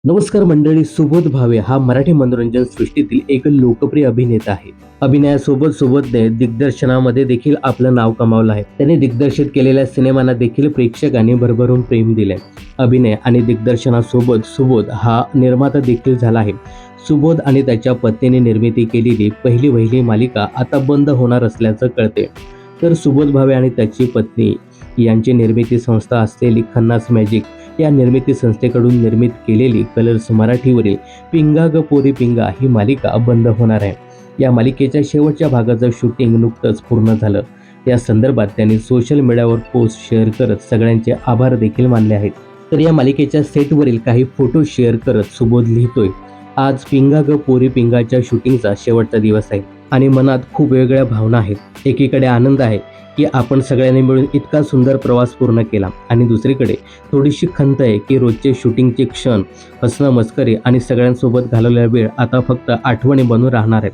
नमस्कार मंडळी. सुबोध भावे हा मराठी मनोरंजन सृष्टीतील एक लोकप्रिय अभिनेता आहे. अभिनयासोबत सोबतने दिग्दर्शनामध्ये देखील आपलं नाव कमावलं आहे. त्याने दिग्दर्शित केलेल्या सिनेमांना देखील प्रेक्षकांनी भरभरून प्रेम दिले. अभिनय आणि दिग्दर्शनासोबत सुबोध हा निर्माता देखील झाला आहे. सुबोध आणि त्याच्या पत्नीने निर्मिती केलेली पहिली वहिली मालिका आता बंद होणार असल्याचं कळते. तर सुबोध भावे आणि त्याची पत्नी यांची निर्मिती संस्था असलेली खन्नास मॅजिक या निर्मिती संस्थेकडून निर्मित केलेली कलर्स मराठीवरील पिंगा ग पोरी पिंगा ही मालिका बंद होणार आहे. या मालिकेच्या शेवटच्या भागाचं शूटिंग नुकतंच पूर्ण झालं. या संदर्भात त्यांनी सोशल मीडियावर पोस्ट शेअर करत सगळ्यांचे आभार देखील मानले आहेत. तर या मालिकेच्या सेटवरील काही फोटो शेअर करत सुबोध लिहितोय, आज पिंगा ग पोरी पिंगाच्या शूटिंगचा शेवटचा दिवस आहे आणि मनात खूप वेगळ्या भावना आहेत. एकीकडे आनंद आहे की आपण सगळ्यांनी मिळून इतका सुंदर प्रवास पूर्ण केला आणि दुसरीकडे थोडीशी खंत आहे की रोजचे शूटिंगचे क्षण, हसणं मस्करी आणि सगळ्यांसोबत घालवलेला वेळ आता फक्त आठवणी बनून राहणार आहे.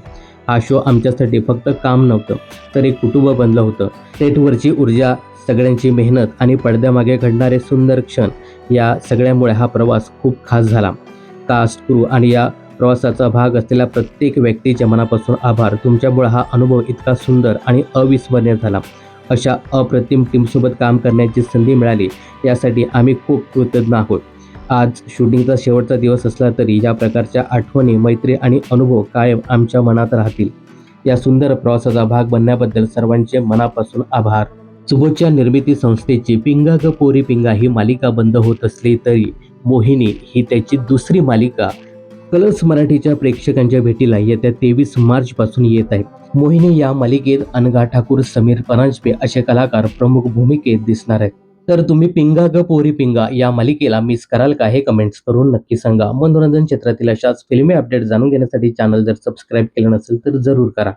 हा शो आमच्यासाठी फक्त काम नव्हतं तर एक कुटुंब बनलं होतं. सेटवरची ऊर्जा, सगळ्यांची मेहनत आणि पडद्यामागे घडणारे सुंदर क्षण या सगळ्यामुळे हा प्रवास खूप खास झाला. कास्ट, क्रू आणि या प्रवासाचा भाग असलेल्या प्रत्येक व्यक्तीच्या मनापासून आभार. तुमच्यामुळे हा अनुभव इतका सुंदर आणि अविस्मरणीय झाला. अशा अप्रतिम टीमसोबत काम करण्याची संधी मिळाली यासाठी आम्ही खूप कृतज्ञ आहोत. आज शूटिंगचा शेवटचा दिवस असला तरी या प्रकारच्या आठवणी, मैत्री आणि अनुभव कायम आमच्या मनात राहतील. या सुंदर प्रवासाचा भाग बनण्याबद्दल सर्वांचे मनापासून आभार. सुबोधच्या निर्मिती संस्थेची पिंगा ग पोरी पिंगा ही मालिका बंद होत असली तरी मोहिनी ही त्याची दुसरी मालिका कलर्स मराठीच्या प्रेक्षकांच्या भेटीला येत्या 23 मार्च पासून येत आहे. मोहिनी या मालिकेत अनघा ठाकूर, समीर परांजपे असे कलाकार प्रमुख भूमिकेत दिसणार आहेत. तर तुम्ही पिंगा ग पोरी पिंगा या मालिकेला मिस कराल का हे कमेंट्स करून नक्की सांगा. मनोरंजन क्षेत्रातील अशाच फिल्मी अपडेट जाणून घेण्यासाठी चॅनल जर सबस्क्राईब केलं नसेल तर जरूर करा.